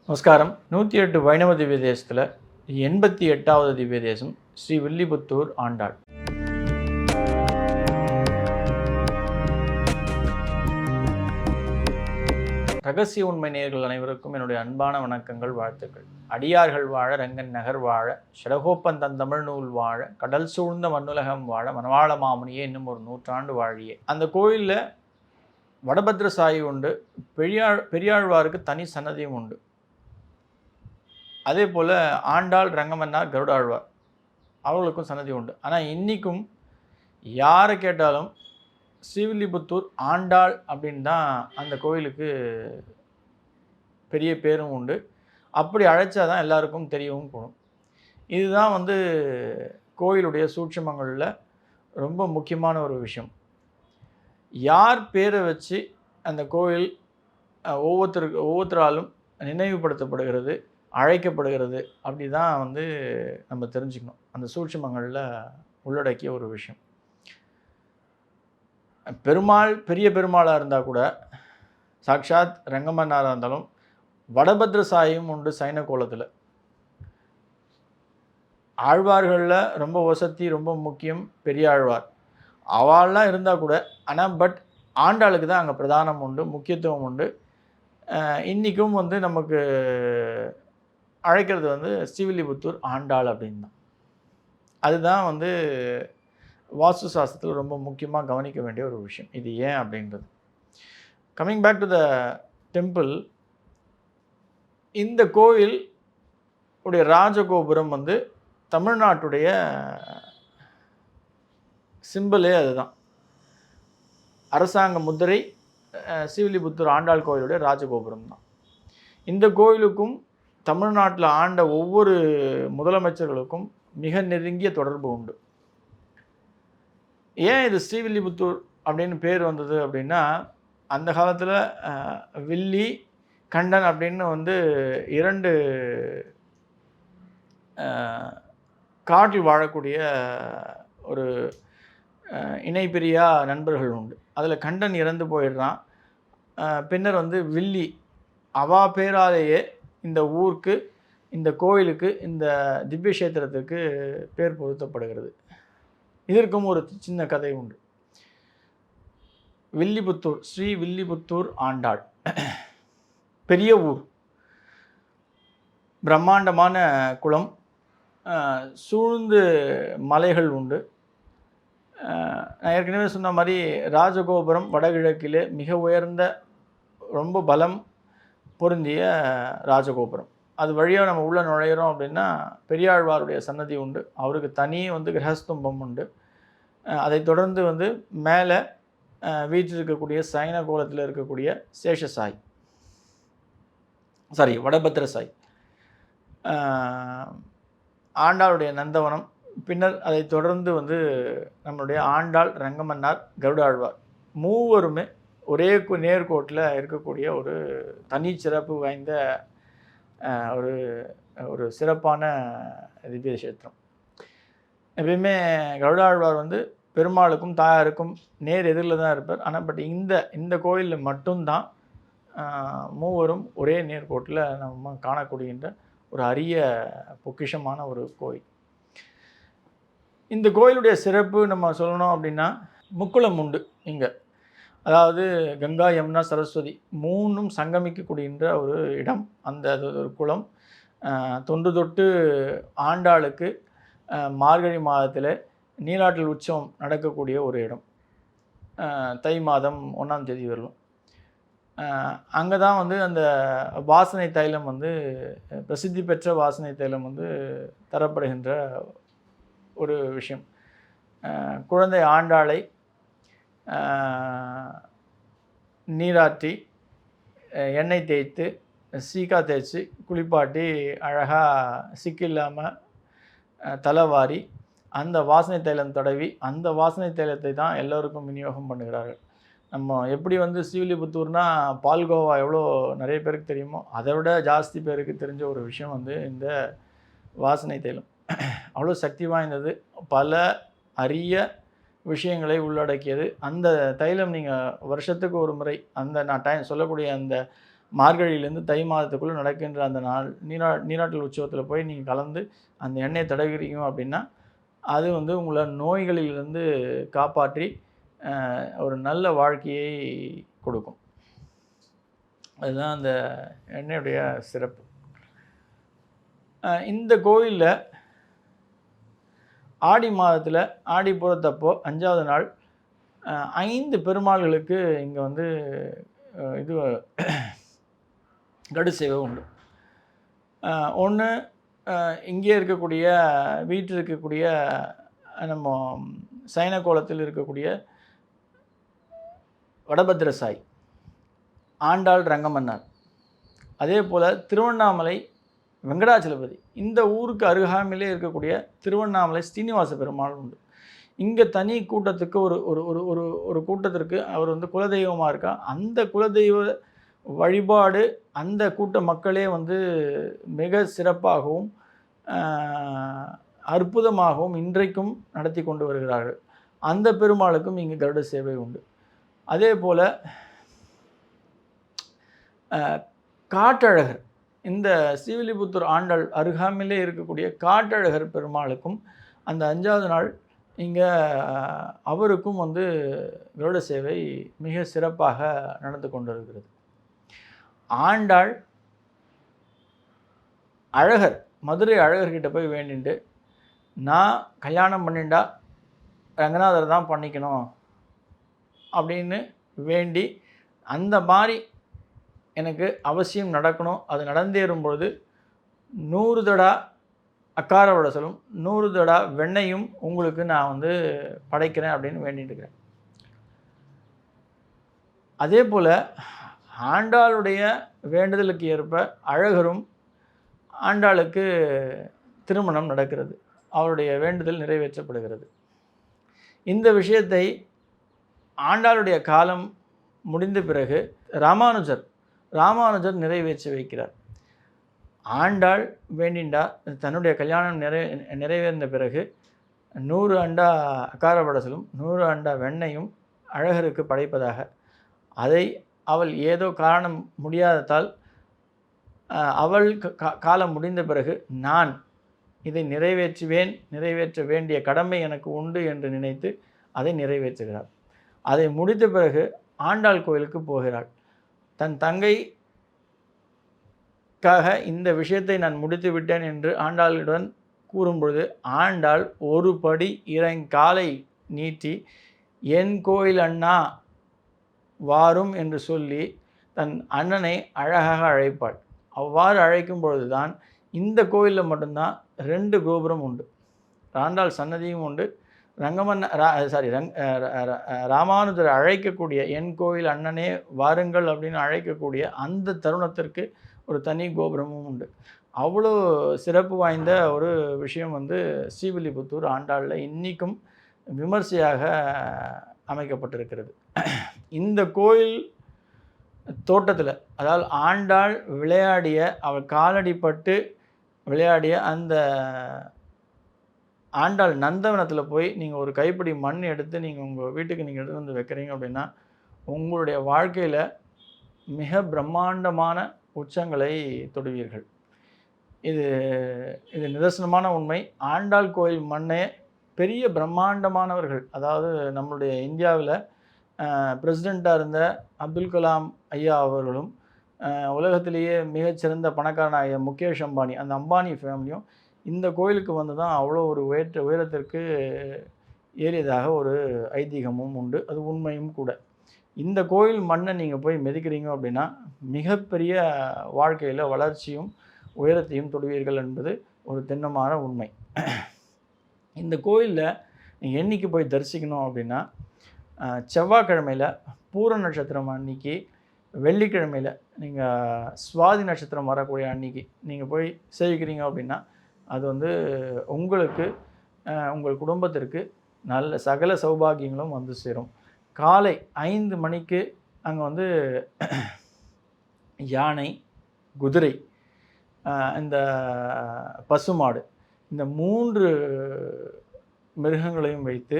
நமஸ்காரம். 108 வைணவ திவ்ய தேசத்தில் 88வது திவ்ய தேசம் ஸ்ரீ வில்லிபுத்தூர் ஆண்டாள். ரகசிய உண்மை நேயர்கள் அனைவருக்கும் என்னுடைய அன்பான வணக்கங்கள், வாழ்த்துக்கள். அடியார்கள் வாழ, ரங்கன் நகர் வாழ, ஷடகோப்பன் தன் தமிழ் நூல் வாழ, கடல் சூழ்ந்த மண்ணுலகம் வாழ, மணவாள மாமுனியே இன்னும் ஒரு 100 ஆண்டு வாழியே. அந்த கோயிலில் வடபத்ர சாயி உண்டு, பெரியாழ்வாருக்கு தனி சன்னதியும் உண்டு. அதே போல் ஆண்டாள், ரங்கமன்னார், கருடாழ்வார் அவர்களுக்கும் சன்னதி உண்டு. ஆனால் இன்றைக்கும் யாரை கேட்டாலும் ஸ்ரீவில்லிபுத்தூர் ஆண்டாள் அப்படின்னு தான் அந்த கோயிலுக்கு பெரிய பேரும் உண்டு. அப்படி அழைச்சா தான் எல்லாருக்கும் தெரியவும் போகணும். இதுதான் கோயிலுடைய சூட்சமங்களில் ரொம்ப முக்கியமான ஒரு விஷயம். யார் பேரை வச்சு அந்த கோயில் ஒவ்வொருத்தராலும் நினைவுபடுத்தப்படுகிறது, அழைக்கப்படுகிறது, அப்படி தான் நம்ம தெரிஞ்சுக்கணும். அந்த சூட்சமங்களில் உள்ளடக்கிய ஒரு விஷயம். பெருமாள் பெரிய பெருமாளாக இருந்தால் கூட, சாக்ஷாத் ரங்கமன்னாராக இருந்தாலும், வடபத்ர சாயும் உண்டு சைன கோலத்தில். ஆழ்வார்களில் ரொம்ப வசதி, ரொம்ப முக்கியம் பெரியாழ்வார். அவள்லாம் இருந்தால் கூட, ஆனால் ஆண்டாளுக்கு தான் அங்கே பிரதானம் உண்டு, முக்கியத்துவம் உண்டு. இன்றைக்கும் நமக்கு அழைக்கிறது ஸ்ரீவில்லிபுத்தூர் ஆண்டாள் அப்படின்னு தான். அதுதான் வாஸ்து சாஸ்திரத்தில் ரொம்ப முக்கியமாக கவனிக்க வேண்டிய ஒரு விஷயம். இது ஏன் அப்படின்றது. Coming back to the temple, இந்த கோயில் உடைய ராஜகோபுரம் தமிழ்நாட்டுடைய சிம்பிளே அதுதான். அரசாங்க முத்திரை ஸ்ரீவில்லிபுத்தூர் ஆண்டாள் கோயிலுடைய ராஜகோபுரம் தான். இந்த கோயிலுக்கும் தமிழ்நாட்டில் ஆண்ட ஒவ்வொரு முதலமைச்சர்களுக்கும் மிக நெருங்கிய தொடர்பு உண்டு. ஏன் இது ஸ்ரீவில்லிபுத்தூர் அப்படின்னு பேர் வந்தது அப்படின்னா, அந்த காலத்தில் வில்லி, கண்டன் அப்படின்னு 2 காட்டில் வாழக்கூடிய ஒரு இணைப்பிரியா நண்பர்கள் உண்டு. அதில் கண்டன் இறந்து போயிடுறான். பின்னர் வில்லி அவா பேராலேயே இந்த ஊருக்கு, இந்த கோயிலுக்கு, இந்த திவ்யக்ஷேத்திரத்துக்கு பேர் பொருத்தப்படுகிறது. இதற்கும் ஒரு சின்ன கதை உண்டு. வில்லிபுத்தூர், ஸ்ரீ வில்லிபுத்தூர் ஆண்டாள் பெரிய ஊர், பிரம்மாண்டமான குளம், சூழ்ந்து மலைகள் உண்டு. நான் ஏற்கனவே சொன்ன மாதிரி ராஜகோபுரம் வடகிழக்கிலே மிக உயர்ந்த, ரொம்ப பலம் பொருந்திய ராஜகோபுரம். அது வழியாக நம்ம உள்ளே நுழையிறோம் அப்படின்னா பெரியாழ்வாருடைய சன்னதி உண்டு. அவருக்கு தனி கிரகஸ்தம்பம் உண்டு. அதை தொடர்ந்து மேலே வீற்றிருக்கக்கூடிய சைன கோலத்தில் இருக்கக்கூடிய சேஷசாய், வடபத்ர சாய், ஆண்டாளுடைய நந்தவனம், பின்னர் அதை தொடர்ந்து நம்மளுடைய ஆண்டாள், ரங்கமன்னார், கருடாழ்வார் மூவருமே ஒரே நேர்கோட்டில் இருக்கக்கூடிய ஒரு தனி சிறப்பு வாய்ந்த ஒரு சிறப்பான திவ்ய கஷேத்திரம். எப்பயுமே கருடாழ்வார் பெருமாளுக்கும் தாயாருக்கும் நேர் எதிரில் தான் இருப்பார். ஆனால் இந்த கோயிலில் மட்டும்தான் மூவரும் ஒரே நேர்கோட்டில் நம்ம காணக்கூடியன்ற ஒரு அரிய பொக்கிஷமான ஒரு கோயில். இந்த கோயிலுடைய சிறப்பு நம்ம சொல்லணும் அப்படின்னா, முக்குளம் உண்டு இங்கே. அதாவது கங்கா, யமுனா, சரஸ்வதி 3ம் சங்கமிக்கக்கூடியன்ற ஒரு இடம். ஒரு குளம் தொன்று தொட்டு ஆண்டாளுக்கு மார்கழி மாதத்தில் நீராட்டல் உற்சவம் நடக்கக்கூடிய ஒரு இடம். தை மாதம் 1ஆம் தேதி வரலும். அங்கே தான் அந்த வாசனை தைலம் பிரசித்தி பெற்ற வாசனை தைலம் தரப்படுகின்ற ஒரு விஷயம். குழந்தை ஆண்டாளை நீராட்டி, எண்ணெய் தேய்த்து, சீக்கா தேய்ச்சி, குளிப்பாட்டி, அழகாக சிக்கில்லாமல் தலைவாரி, அந்த வாசனை தைலம் தடவி, அந்த வாசனை தைலத்தை தான் எல்லோருக்கும் விநியோகம் பண்ணுகிறார்கள். நம்ம எப்படி ஸ்ரீவில்லிபுத்தூர்னா பால்கோவா எவ்வளோ நிறைய பேருக்கு தெரியுமோ, அதை விட ஜாஸ்தி பேருக்கு தெரிஞ்ச ஒரு விஷயம் இந்த வாசனை தைலம். அவ்வளோ சக்தி வாய்ந்தது, பல அரிய விஷயங்களை உள்ளடக்கியது. அந்த தைலம் நீங்கள் வருஷத்துக்கு ஒரு முறை, நான் சொல்லக்கூடிய அந்த மார்கழியிலேருந்து தை மாதத்துக்குள்ளே நடக்கின்ற அந்த நீராட்டல் உற்சவத்தில் போய் நீங்கள் கலந்து அந்த எண்ணெயை தடவிக்கிறீங்க அப்படின்னா அது வந்து உங்களை நோய்களிலிருந்து காப்பாற்றி ஒரு நல்ல வாழ்க்கையை கொடுக்கும். அதுதான் அந்த எண்ணெயுடைய சிறப்பு. இந்த கோயிலில் ஆடி மாதத்தில் ஆடி பூரத்தப்போ 5வது நாள் 5 பெருமாள்களுக்கு இங்கே வந்து இது கடு சேவை உண்டு. ஒன்று இங்கே இருக்கக்கூடிய வீட்டில் இருக்கக்கூடிய நம்ம சைன கோலத்தில் இருக்கக்கூடிய வடபத்திரசாய், ஆண்டாள் ரங்கமன்னார், அதே போல் திருவண்ணாமலை வெங்கடாச்சலபதி, இந்த ஊருக்கு அருகாமையிலே இருக்கக்கூடிய திருவண்ணாமலை ஸ்ரீனிவாச பெருமாள் உண்டு. இங்கே தனி கூட்டத்துக்கு ஒரு ஒரு ஒரு ஒரு ஒரு கூட்டத்திற்கு அவர் வந்து குலதெய்வமாக இருக்கா. அந்த குலதெய்வ வழிபாடு அந்த கூட்ட மக்களே வந்து மிக சிறப்பாகவும் அற்புதமாகவும் இன்றைக்கும் நடத்தி கொண்டு வருகிறார்கள். அந்த பெருமாளுக்கும் இங்கே கருட சேவை உண்டு. அதே போல் காட்டழகர், இந்த ஸ்ரீவில்லிபுத்தூர் ஆண்டாள் அருகாமையிலே இருக்கக்கூடிய காட்டழகர் பெருமாளுக்கும் அந்த 5வது நாள் இங்கே அவருக்கும் வந்து கருட சேவை மிக சிறப்பாக நடந்து கொண்டிருக்கிறது. ஆண்டாள் அழகர், மதுரை அழகர்கிட்ட போய் வேண்டிட்டு, நான் கல்யாணம் பண்ணிண்டா ரங்கநாதர் தான் பண்ணிக்கணும் அப்படின்னு வேண்டி, அந்த மாதிரி எனக்கு அவசியம் நடக்கணும், அது நடந்தேறும்பொழுது 100 தடா அக்கார வடசலும் 100 தடா வெண்ணையும் உங்களுக்கு நான் வந்து படைக்கிறேன் அப்படின்னு வேண்டிட்டு இருக்கிறேன். அதே போல் ஆண்டாளுடைய வேண்டுதலுக்கு ஏற்ப அழகரும் ஆண்டாளுக்கு திருமணம் நடக்கிறது, அவருடைய வேண்டுதல் நிறைவேற்றப்படுகிறது. இந்த விஷயத்தை ஆண்டாளுடைய காலம் முடிந்த பிறகு ராமானுஜர் நிறைவேற்றி வைக்கிறார். ஆண்டாள் வேண்டிண்டா தன்னுடைய கல்யாணம் நிறைவேறின பிறகு 100 அண்டா அக்கார வடசலும் 100 அண்டா வெண்ணையும் அழகருக்கு படைப்பதாக, அதை அவள் ஏதோ காரணம் முடியாததால் அவள் காலம் முடிந்த பிறகு நான் இதை நிறைவேற்ற வேண்டிய கடமை எனக்கு உண்டு என்று நினைத்து அதை நிறைவேற்றுகிறார். அதை முடித்த பிறகு ஆண்டாள் கோயிலுக்கு போகிறாள். தன் தங்கைக்காக இந்த விஷயத்தை நான் முடித்து விட்டேன் என்று ஆண்டாளுடன் கூறும்பொழுது, ஆண்டாள் ஒரு படி காலை நீட்டி என் கோயில் அண்ணா வாரும் என்று சொல்லி தன் அண்ணனை அழகாக அழைப்பாள். அவ்வாறு அழைக்கும் பொழுதுதான் இந்த கோயிலில் மட்டும்தான் 2 கோபுரம் உண்டு. ஆண்டாள் சன்னதியும் உண்டு. ராமானுஜர் அழைக்கக்கூடிய என் கோயில் அண்ணனே வாருங்கள் அப்படின்னு அழைக்கக்கூடிய அந்த தருணத்திற்கு ஒரு தனி கோபுரமும் உண்டு. அவ்வளோ சிறப்பு வாய்ந்த ஒரு விஷயம் வந்து ஸ்ரீவில்லிபுத்தூர் ஆண்டாளில் இன்றைக்கும் விமர்சையாக அமைக்கப்பட்டிருக்கிறது. இந்த கோயில் தோட்டத்தில், அதாவது ஆண்டாள் விளையாடிய, அவள் காலடிப்பட்டு விளையாடிய அந்த ஆண்டாள் நந்தவனத்தில் போய் நீங்கள் ஒரு கைப்பிடி மண் எடுத்து நீங்கள் உங்கள் வீட்டுக்கு நீங்கள் எடுத்து வந்து வைக்கிறீங்க அப்படின்னா உங்களுடைய வாழ்க்கையில் மிக பிரம்மாண்டமான உச்சங்களை தொடுவீர்கள். இது நிதர்சனமான உண்மை. ஆண்டாள் கோயில் மண்ணே பெரிய பிரம்மாண்டமானவர்கள், அதாவது நம்மளுடைய இந்தியாவில் பிரசிடெண்ட்டாக இருந்த அப்துல் கலாம் ஐயா அவர்களும், உலகத்திலேயே மிகச்சிறந்த பணக்காரனாகிய முகேஷ் அம்பானி, அந்த அம்பானி ஃபேமிலியும் இந்த கோயிலுக்கு வந்து தான் அவ்வளோ ஒரு உயரத்திற்கு ஏறியதாக ஒரு ஐதீகமும் உண்டு. அது உண்மையும் கூட. இந்த கோயில் மண்ணை நீங்கள் போய் மிதிக்கிறீங்க அப்படின்னா மிகப்பெரிய வாழ்க்கையில் வளர்ச்சியும் உயரத்தையும் தொடுவீர்கள் என்பது ஒரு திண்ணமான உண்மை. இந்த கோயிலில் நீங்கள் என்றைக்கு போய் தரிசிக்கணும் அப்படின்னா, செவ்வாய்க்கிழமையில் பூர நட்சத்திரம் அன்னைக்கு, வெள்ளிக்கிழமையில் நீங்கள் சுவாதி நட்சத்திரம் வரக்கூடிய அன்னைக்கு நீங்கள் போய் சேவிக்கிறீங்க அப்படின்னா அது வந்து உங்களுக்கு உங்கள் குடும்பத்திற்கு நல்ல சகல சௌபாகியங்களும் வந்து சேரும். காலை 5 மணிக்கு அங்கே வந்து யானை, குதிரை, இந்த பசுமாடு, இந்த 3 மிருகங்களையும் வைத்து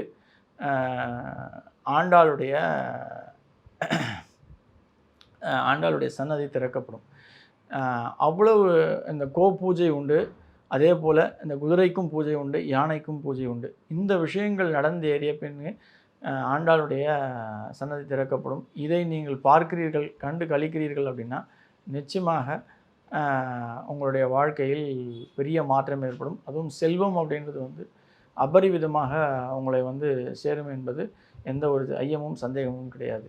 ஆண்டாளுடைய ஆண்டாளுடைய சன்னதி திறக்கப்படும். அவ்வளவு இந்த பூஜை உண்டு. அதே போல் இந்த குதிரைக்கும் பூஜை உண்டு, யானைக்கும் பூஜை உண்டு. இந்த விஷயங்கள் நடந்தேறிய பின்னு ஆண்டாளுடைய சன்னதி திறக்கப்படும். இதை நீங்கள் பார்க்கிறீர்கள், கண்டு களிக்கிறீர்கள் அப்படின்னா நிச்சயமாக உங்களுடைய வாழ்க்கையில் பெரிய மாற்றம் ஏற்படும். அதுவும் செல்வம் அப்படின்றது வந்து அபரிவிதமாக உங்களை வந்து சேரும் என்பது எந்த ஒரு ஐயமும் சந்தேகமும் கிடையாது.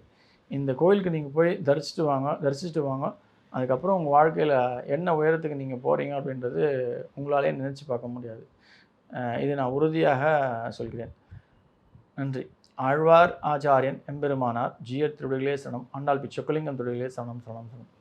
இந்த கோயிலுக்கு நீங்கள் போய் தரிசிச்சுட்டு வாங்க. அதுக்கப்புறம் உங்கள் வாழ்க்கையில் என்ன உயரத்துக்கு நீங்கள் போகிறீங்க அப்படின்றது உங்களாலே நினச்சி பார்க்க முடியாது. இதை நான் உறுதியாக சொல்கிறேன். நன்றி. ஆழ்வார் ஆச்சாரியன் எம்பெருமானார் ஜீயர் திருவடிகளே சரணம். ஆண்டாள் சொக்கலிங்கம் திருவடிகளே சரணம் சரணம் சரணம்.